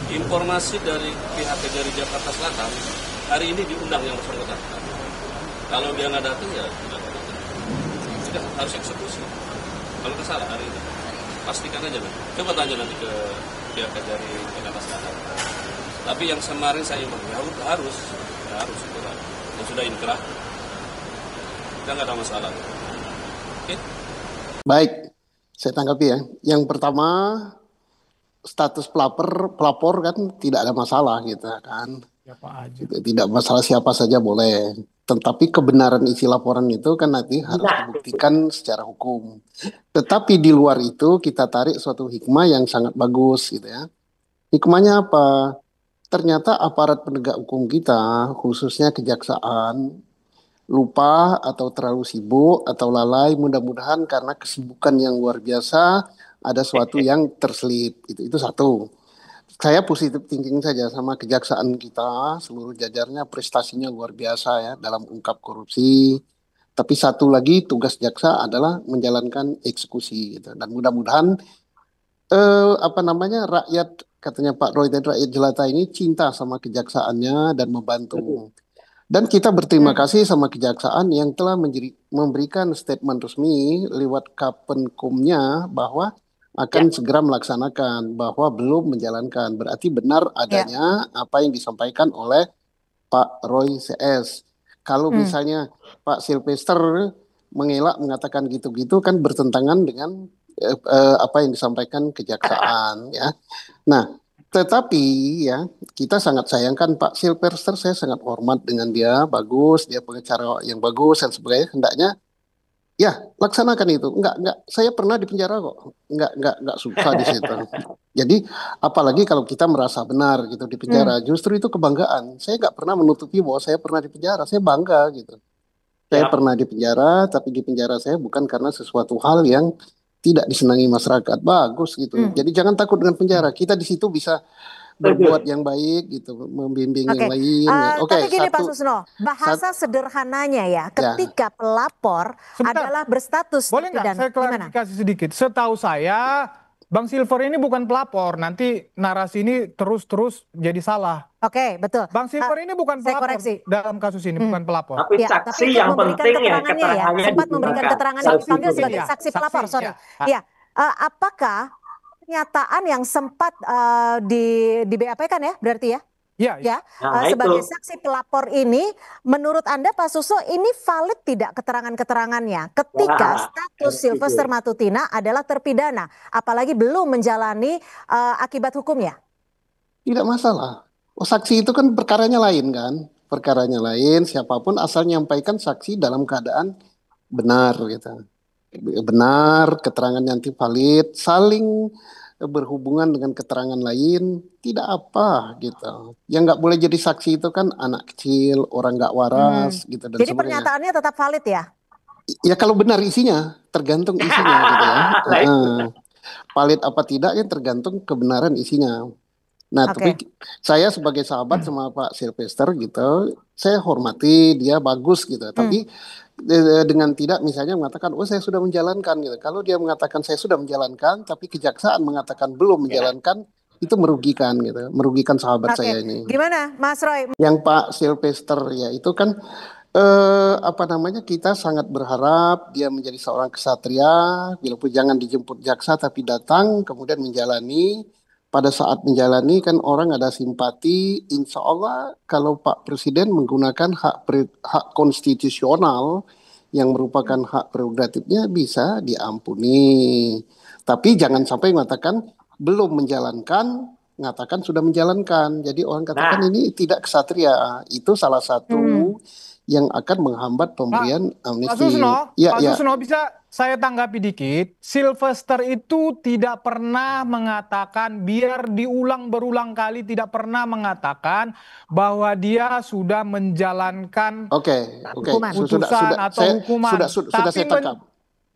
Informasi dari pihak Kejari Jakarta Selatan, hari ini diundang yang bersangkutan. Kalau dia nggak datang, ya tidak datang. Sudah harus eksekusi. Kalau nggak salah hari ini, pastikan aja. Coba tanya nanti ke pihak Kejari Jakarta Selatan. Tapi yang kemarin saya bilang, harus itu lah. Dan sudah inkrah, kita nggak ada masalah. Oke? Baik, saya tanggapi ya. Yang pertama, status pelapor kan tidak ada masalah gitu kan. Siapa aja. Tidak masalah, siapa saja boleh. Tetapi kebenaran isi laporan itu kan nanti harus dibuktikan secara hukum. Tetapi di luar itu kita tarik suatu hikmah yang sangat bagus gitu ya. Hikmahnya apa? Ternyata aparat penegak hukum kita, khususnya kejaksaan, lupa atau terlalu sibuk atau lalai, mudah-mudahan karena kesibukan yang luar biasa ada suatu yang terselip. Itu satu. Saya positif thinking saja sama kejaksaan kita, seluruh jajarnya prestasinya luar biasa ya dalam ungkap korupsi. Tapi satu lagi tugas jaksa adalah menjalankan eksekusi gitu. Dan mudah-mudahan rakyat, katanya Pak Roy tadi, rakyat jelata ini cinta sama kejaksaannya dan membantu. Dan kita berterima kasih sama kejaksaan yang telah memberikan statement resmi lewat Kapenkumnya bahwa akan segera melaksanakan, bahwa belum menjalankan. Berarti benar adanya apa yang disampaikan oleh Pak Roy CS. Kalau misalnya Pak Silvester mengelak mengatakan gitu-gitu kan bertentangan dengan apa yang disampaikan kejaksaan ya. Nah, tetapi ya kita sangat sayangkan Pak Silvester, saya sangat hormat dengan dia, bagus, dia pengacara yang bagus dan sebagainya. Hendaknya ya laksanakan itu. Enggak, saya pernah di penjara kok. Enggak susah di situ. Jadi apalagi kalau kita merasa benar gitu di penjara, justru itu kebanggaan. Saya nggak pernah menutupi bahwa saya pernah di penjara. Saya bangga gitu. Saya pernah di penjara, tapi di penjara saya bukan karena sesuatu hal yang tidak disenangi masyarakat. Bagus gitu. Jadi jangan takut dengan penjara. Kita di situ bisa berbuat yang baik gitu, membimbing yang lain. Tapi gini Pak Susno, bahasa sederhananya ya, ketika pelapor adalah berstatus boleh nggak saya klarifikasi sedikit? Setahu saya Bang Silver ini bukan pelapor, nanti narasi ini terus jadi salah. Oke, betul. Bang Silver ini bukan pelapor dalam kasus ini, bukan pelapor. Tapi saksi yang penting ya keterangannya sempat memberikan keterangan yang dipanggil sebagai saksi pelapor, sorry. Ya, apakah pernyataan yang sempat di BAP-kan ya, berarti ya? Iya. Sebagai saksi pelapor ini, menurut Anda Pak Susno ini valid tidak keterangan-keterangannya ketika status Silvester Matutina adalah terpidana, apalagi belum menjalani akibat hukumnya? Tidak masalah. Saksi itu kan perkaranya lain kan, perkaranya lain. Siapapun asal nyampaikan saksi dalam keadaan benar gitu. Benar, keterangan yang valid, saling berhubungan dengan keterangan lain, tidak apa gitu. Yang nggak boleh jadi saksi itu kan anak kecil, orang nggak waras gitu dan jadi sebagainya. Pernyataannya tetap valid ya? Ya kalau benar isinya, tergantung isinya gitu ya. Valid apa tidak ya tergantung kebenaran isinya. Nah, tapi saya sebagai sahabat sama Pak Silvester gitu, saya hormati dia bagus gitu. Tapi dengan tidak misalnya mengatakan, oh saya sudah menjalankan gitu. Kalau dia mengatakan saya sudah menjalankan, tapi kejaksaan mengatakan belum menjalankan, itu merugikan gitu, merugikan sahabat saya ini. Gimana, Mas Roy? Yang Pak Silvester ya itu kan kita sangat berharap dia menjadi seorang kesatria, biarpun jangan dijemput jaksa tapi datang kemudian menjalani. Pada saat menjalani kan orang ada simpati, insya Allah kalau Pak Presiden menggunakan hak konstitusional yang merupakan hak prerogatifnya bisa diampuni. Tapi jangan sampai mengatakan belum menjalankan, mengatakan sudah menjalankan. Jadi orang katakan ini tidak kesatria. Itu salah satu yang akan menghambat pemberian amnesti. Pak Susno bisa saya tanggapi dikit. Silvester itu tidak pernah mengatakan, biar diulang berulang kali, tidak pernah mengatakan bahwa dia sudah menjalankan putusan atau hukuman. Sudah saya tangkap.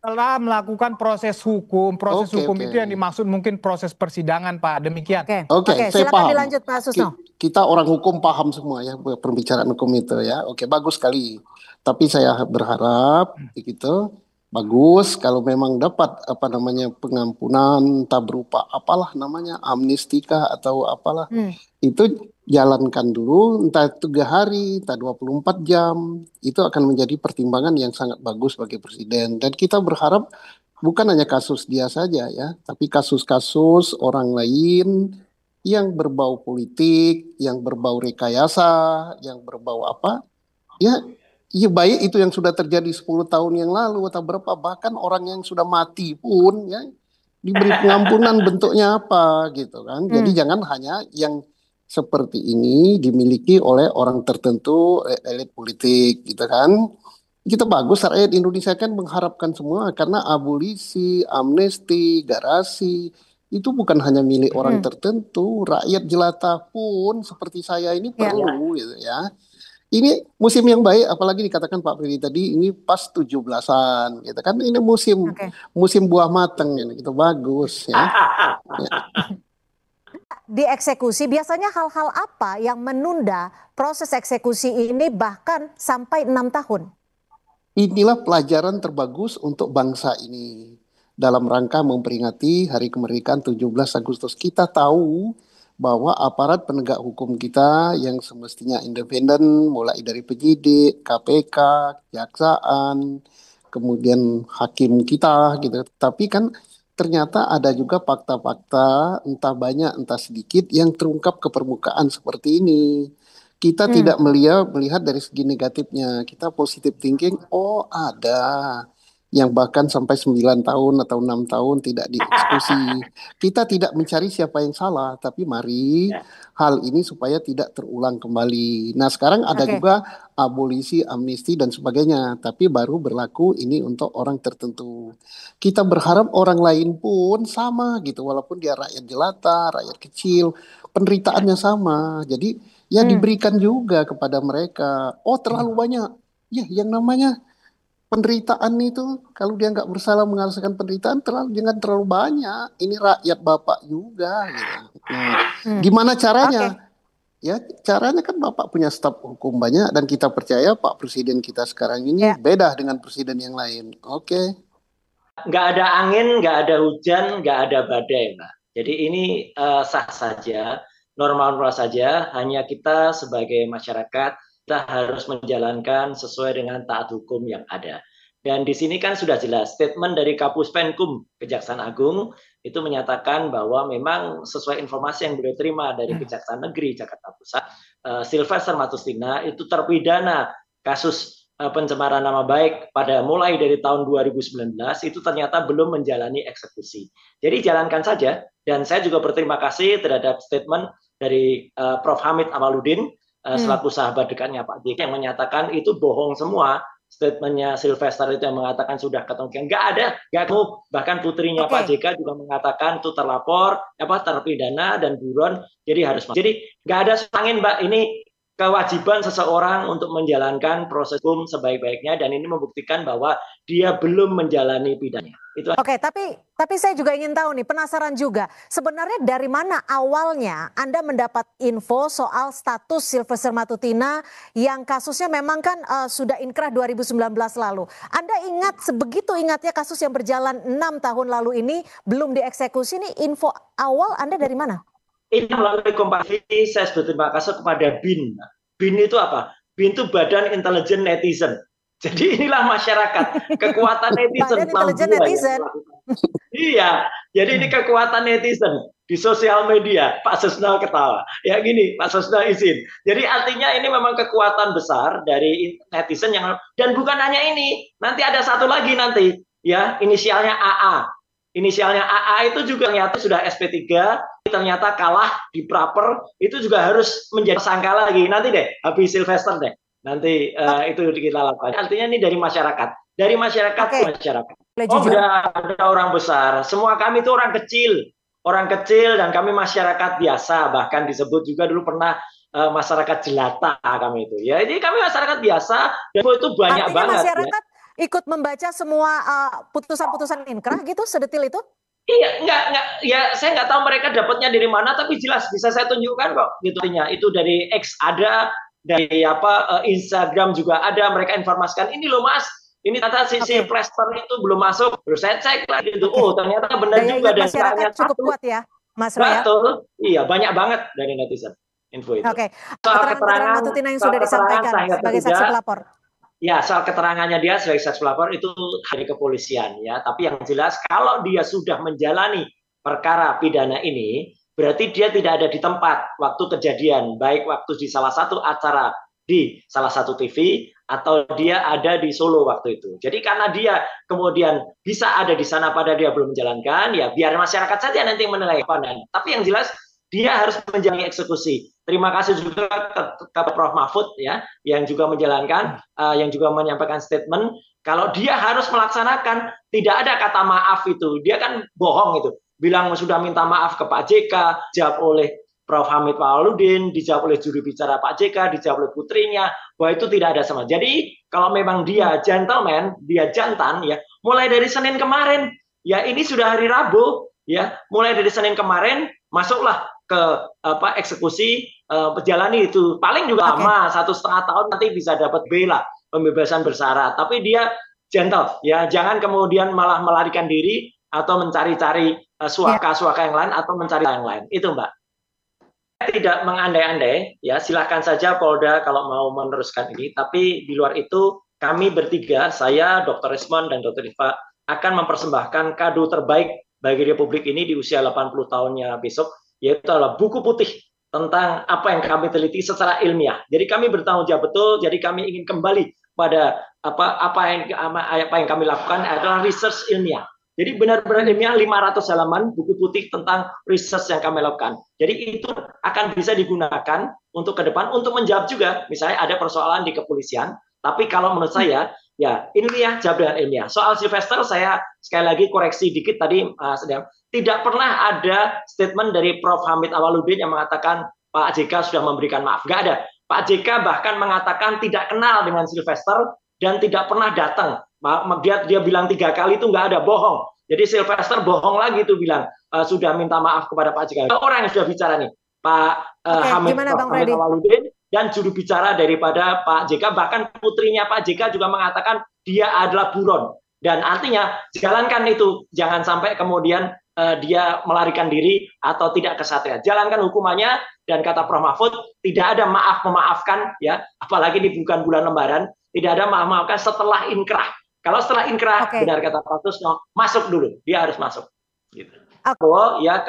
Telah melakukan proses hukum. Proses hukum itu yang dimaksud mungkin proses persidangan, Pak. Demikian. Oke, saya paham. Dilanjut, Pak Susno. Kita orang hukum paham semua ya pembicaraan hukum itu ya. Oke, bagus sekali. Tapi saya berharap begitu bagus kalau memang dapat apa namanya pengampunan, entah berupa apalah namanya amnestika atau apalah, itu jalankan dulu entah 3 hari, entah 24 jam, itu akan menjadi pertimbangan yang sangat bagus bagi presiden. Dan kita berharap bukan hanya kasus dia saja ya, tapi kasus-kasus orang lain yang berbau politik, yang berbau rekayasa, yang berbau apa, ya, ya baik itu yang sudah terjadi 10 tahun yang lalu atau berapa, bahkan orang yang sudah mati pun ya diberi pengampunan bentuknya apa gitu kan. Jadi jangan hanya yang seperti ini dimiliki oleh orang tertentu, elit politik gitu kan. Kita bagus, rakyat Indonesia kan mengharapkan semua karena abolisi, amnesti, garasi itu bukan hanya milik orang tertentu, rakyat jelata pun seperti saya ini perlu gitu ya. Ini musim yang baik, apalagi dikatakan Pak Freddy tadi ini pas 17-an gitu kan, ini musim buah matang ini, gitu bagus ya. Dieksekusi biasanya hal-hal apa yang menunda proses eksekusi ini bahkan sampai 6 tahun? Inilah pelajaran terbagus untuk bangsa ini. Dalam rangka memperingati Hari Kemerdekaan 17 Agustus, kita tahu bahwa aparat penegak hukum kita yang semestinya independen, mulai dari penyidik, KPK, kejaksaan, kemudian hakim kita gitu. Tapi kan ternyata ada juga fakta-fakta, entah banyak entah sedikit, yang terungkap ke permukaan seperti ini. Kita tidak melihat dari segi negatifnya. Kita positive thinking, oh ada yang bahkan sampai 9 tahun atau 6 tahun tidak dieksekusi. Kita tidak mencari siapa yang salah, tapi mari hal ini supaya tidak terulang kembali. Nah sekarang ada juga abolisi, amnesti dan sebagainya, tapi baru berlaku ini untuk orang tertentu. Kita berharap orang lain pun sama gitu, walaupun dia rakyat jelata, rakyat kecil, penderitaannya sama. Jadi ya diberikan juga kepada mereka. Oh terlalu banyak. Ya yang namanya penderitaan itu, kalau dia nggak bersalah mengalahkan penderitaan, jangan terlalu banyak. Ini rakyat Bapak juga. Gitu. Nah, gimana caranya? Ya caranya kan Bapak punya staf hukum banyak dan kita percaya Pak Presiden kita sekarang ini beda dengan presiden yang lain. Nggak ada angin, nggak ada hujan, nggak ada badai, Pak. Jadi ini sah saja, normal-normal saja. Hanya kita sebagai masyarakat kita harus menjalankan sesuai dengan taat hukum yang ada. Dan di sini kan sudah jelas statement dari Kapus Penkum Kejaksaan Agung itu menyatakan bahwa memang sesuai informasi yang beliau terima dari Kejaksaan Negeri Jakarta Pusat, Sylvester Matutina itu terpidana kasus pencemaran nama baik pada mulai dari tahun 2019 itu ternyata belum menjalani eksekusi. Jadi jalankan saja, dan saya juga berterima kasih terhadap statement dari Prof. Hamid Amaluddin selaku sahabat dekatnya Pak JK yang menyatakan itu bohong semua. Statementnya Sylvester itu yang mengatakan sudah ketemu, nggak ada, nggak ketemu. Bahkan putrinya Pak JK juga mengatakan itu terlapor, terpidana dan buron, jadi harus masuk. Jadi nggak ada angin, Mbak. Ini kewajiban seseorang untuk menjalankan proses hukum sebaik-baiknya, dan ini membuktikan bahwa dia belum menjalani pidananya. Oke, tapi saya juga ingin tahu nih, penasaran juga. Sebenarnya dari mana awalnya Anda mendapat info soal status Sylvester Matutina yang kasusnya memang kan sudah inkrah 2019 lalu. Anda ingat, sebegitu ingatnya kasus yang berjalan 6 tahun lalu ini belum dieksekusi, nih info awal Anda dari mana? Ini melalui Kompastv saya berterima kasih kepada BIN. BIN itu apa? BIN itu Badan Intelijen Netizen. Jadi inilah masyarakat, kekuatan netizen. Badan Intelijen Netizen. Iya, jadi ini kekuatan netizen di sosial media. Pak Susno ketawa. Ya gini, Pak Susno izin. Jadi artinya ini memang kekuatan besar dari netizen yang, dan bukan hanya ini. Nanti ada satu lagi nanti, ya, inisialnya AA. Inisialnya AA itu juga ternyata sudah SP3, ternyata kalah di praper, itu juga harus menjadi tersangka lagi. Nanti deh, habis Sylvester deh. Nanti itu kita lakukan. Artinya ini dari masyarakat. Dari masyarakat ke masyarakat. Oh, ada orang besar. Semua kami itu orang kecil. Orang kecil dan kami masyarakat biasa. Bahkan disebut juga dulu pernah masyarakat jelata kami itu. Ya, jadi kami masyarakat biasa. Dan itu banyak artinya banget. Masyarakat ikut membaca semua putusan-putusan inkrah gitu, sedetil itu? Iya, enggak, ya saya nggak tahu mereka dapatnya dari mana, tapi jelas bisa saya tunjukkan kok. Gitu. Itu dari X ada, dari Instagram juga ada, mereka informasikan ini loh Mas, Ini ternyata si Oke. Plaster itu belum masuk, terus saya cek lagi itu, oh ternyata benar Daya juga ingat dan masyarakat caranya cukup satu. kuat ya, Mas Roy ya. Betul, iya banyak banget dari netizen info itu. Oke. Soal Keterangan Matutina yang sudah disampaikan saya sebagai ketiga, saksi pelapor. ya soal keterangannya dia sebagai saksi pelapor itu dari kepolisian ya. Tapi yang jelas kalau dia sudah menjalani perkara pidana ini, berarti dia tidak ada di tempat waktu kejadian, baik waktu di salah satu acara di salah satu TV atau dia ada di Solo waktu itu. Jadi karena dia kemudian bisa ada di sana pada dia belum menjalankan, ya biar masyarakat saja nanti yang menilai. Tapi yang jelas dia harus menjalani eksekusi. Terima kasih juga ke Prof Mahfud ya, yang juga menjalankan, yang juga menyampaikan statement. Kalau dia harus melaksanakan, tidak ada kata maaf itu. Dia kan bohong itu. Bilang sudah minta maaf ke Pak JK, dijawab oleh Prof Hamid Awaludin, dijawab oleh juru bicara Pak JK, dijawab oleh putrinya, bahwa itu tidak ada sama. Jadi kalau memang dia gentleman, dia jantan ya, mulai dari Senin kemarin, ya ini sudah hari Rabu, ya mulai dari Senin kemarin masuklah ke eksekusi, jalani itu paling juga lama 1,5 tahun nanti bisa dapat bela pembebasan bersyarat. Tapi dia gentle, ya jangan kemudian malah melarikan diri atau mencari-cari suaka-suaka yang lain atau mencari yang lain. Itu Mbak. Tidak mengandai-andai, ya silakan saja Polda kalau mau meneruskan ini. Tapi di luar itu kami bertiga, saya, Dr. Resmond dan Dr. Iva akan mempersembahkan kado terbaik bagi Republik ini di usia 80 tahunnya besok, yaitu adalah buku putih tentang apa yang kami teliti secara ilmiah. Jadi kami bertanggung jawab betul. Jadi kami ingin kembali pada apa yang kami lakukan adalah research ilmiah. Jadi benar-benar ilmiah 500 halaman buku putih tentang research yang kami lakukan. Jadi itu akan bisa digunakan untuk ke depan untuk menjawab juga misalnya ada persoalan di kepolisian. Tapi kalau menurut saya ya ilmiah jawab dengan ilmiah. Soal Sylvester saya sekali lagi koreksi dikit tadi tidak pernah ada statement dari Prof Hamid Awaludin yang mengatakan Pak JK sudah memberikan maaf. Nggak ada. Pak JK bahkan mengatakan tidak kenal dengan Sylvester dan tidak pernah datang. Dia bilang 3 kali itu nggak ada, bohong. Jadi Sylvester bohong lagi tuh bilang sudah minta maaf kepada Pak JK. Orang yang sudah bicara nih, Pak Hamid Awaludin dan juru bicara daripada Pak JK, bahkan putrinya Pak JK juga mengatakan dia adalah buron. Dan artinya jalankan itu, jangan sampai kemudian dia melarikan diri atau tidak kesatria. Jalankan hukumannya dan kata Prof Mahfud tidak ada maaf memaafkan ya, apalagi ini bukan bulan Lebaran, tidak ada maaf memaafkan setelah inkrah. Kalau setelah inkrah, benar kata Pak Tusno, masuk dulu, dia harus masuk. Gitu. Prabowo ya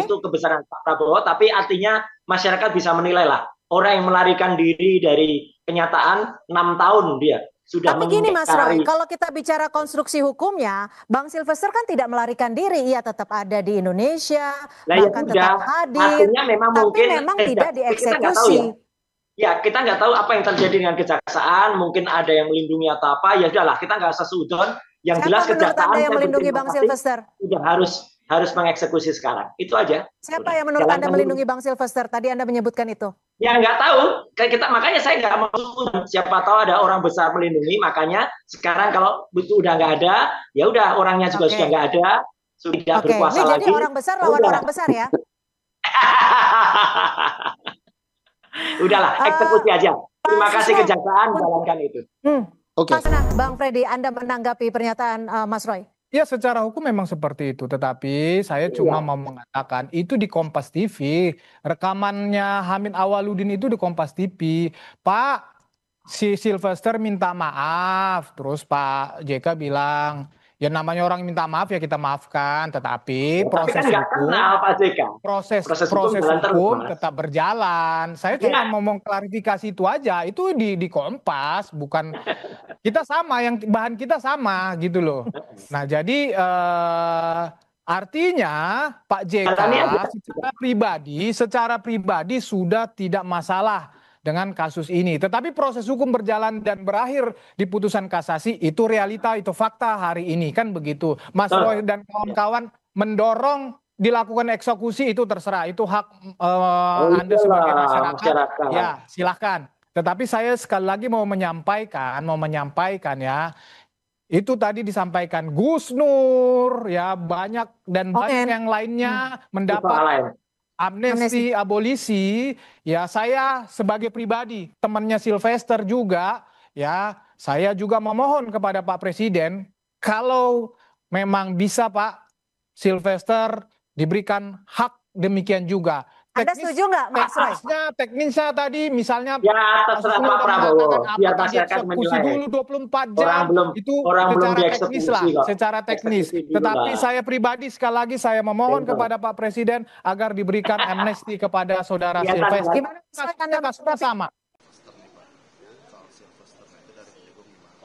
itu kebesaran Pak Prabowo, tapi artinya masyarakat bisa menilai lah orang yang melarikan diri dari kenyataan 6 tahun dia sudah. Tapi gini Mas Roy, kalau kita bicara konstruksi hukumnya, Bang Sylvester kan tidak melarikan diri, ia tetap ada di Indonesia, bahkan tetap hadir, memang tapi mungkin memang tidak dieksekusi. Ya kita nggak tahu apa yang terjadi dengan kejaksaan, mungkin ada yang melindungi atau apa, ya udahlah kita nggak usah sudon. Yang jelas kejaksaan yang melindungi Bang Sylvester sudah harus mengeksekusi sekarang, itu aja. Siapa yang menurut Anda melindungi Bang Sylvester? Tadi Anda menyebutkan itu. Ya nggak tahu, makanya saya nggak mau sudon. Siapa tahu ada orang besar melindungi, makanya sekarang kalau itu udah nggak ada, ya udah orangnya juga sudah nggak ada, sudah berkuasa lagi. Jadi orang besar lawan orang besar ya? Udahlah, eksekusi aja. Terima kasih kejaksaan jalankan itu. Oke. Bang Freddy, Anda menanggapi pernyataan Mas Roy? Ya secara hukum memang seperti itu, tetapi saya cuma mau mengatakan itu di Kompas TV, rekamannya Hamid Awaludin itu di Kompas TV. Pak, si Sylvester minta maaf, terus Pak JK bilang, ya namanya orang minta maaf ya kita maafkan, tetapi proses hukum, proses hukum tetap berjalan. Saya cuma mau klarifikasi itu aja, itu di Kompas, bukan kita sama, yang bahan kita sama gitu loh. Nah jadi artinya Pak JK secara pribadi sudah tidak masalah dengan kasus ini. Tetapi proses hukum berjalan dan berakhir di putusan kasasi itu realita, itu fakta hari ini kan begitu. Mas Roy dan kawan-kawan mendorong dilakukan eksekusi itu terserah, itu hak Anda sebagai masyarakat. Ya silahkan. Tetapi saya sekali lagi mau menyampaikan ya. Itu tadi disampaikan Gus Nur ya, banyak yang lainnya mendapat amnesti, abolisi, ya saya sebagai pribadi, temannya Sylvester juga, ya saya juga memohon kepada Pak Presiden, kalau memang bisa Pak Sylvester diberikan hak demikian juga. Anda setuju nggak, Mas Roy? Teknisnya tadi misalnya Ya, terserah Pak Prabowo. Biar masyarakat eksekusi menilai. dulu 24 jam, itu secara teknis lah, secara teknis. Tetapi saya pribadi sekali lagi saya memohon kepada Pak Presiden agar diberikan amnesti kepada saudara Sylvester. Gimana Kasusnya sama.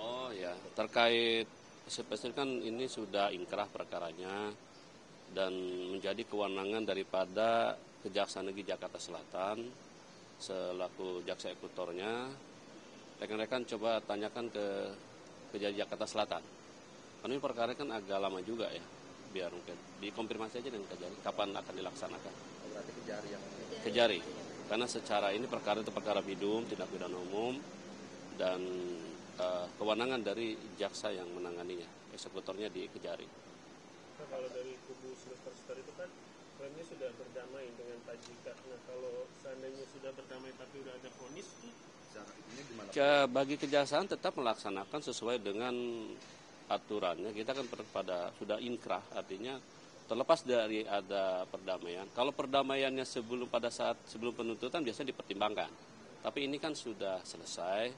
Oh ya, terkait Sylvester kan ini sudah inkrah perkaranya dan menjadi kewenangan daripada Kejaksaan Negeri Jakarta Selatan selaku jaksa eksekutornya. Rekan-rekan coba tanyakan ke Kejari Jakarta Selatan. Karena ini perkara kan agak lama juga ya, biar mungkin dikonfirmasi aja dengan Kejari kapan akan dilaksanakan. Berarti Kejari yang Kejari, karena secara ini perkara itu perkara bidum, tindak pidana umum, dan kewenangan dari jaksa yang menanganinya, eksekutornya di Kejari. Nah, kalau dari kubu Sylvester itu kan klaimnya sudah berdamai dengan Pak JK. Nah, kalau seandainya sudah berdamai tapi sudah ada vonis, bagi kejaksaan tetap melaksanakan sesuai dengan aturannya. Kita kan pada sudah inkrah, artinya terlepas dari ada perdamaian. Kalau perdamaiannya sebelum penuntutan biasanya dipertimbangkan. Tapi ini kan sudah selesai,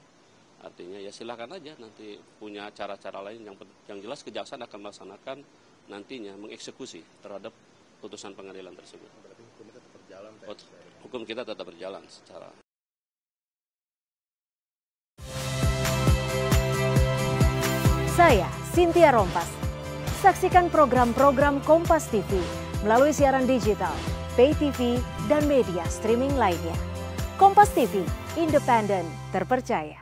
artinya ya silakan aja nanti punya cara-cara lain. Yang jelas kejaksaan akan melaksanakan nantinya mengeksekusi terhadap putusan pengadilan tersebut. Berarti hukum kita tetap berjalan. Hukum kita tetap berjalan secara. Saya Cynthia Rompas. Saksikan program-program Kompas TV melalui siaran digital, pay TV, dan media streaming lainnya. Kompas TV, independen, terpercaya.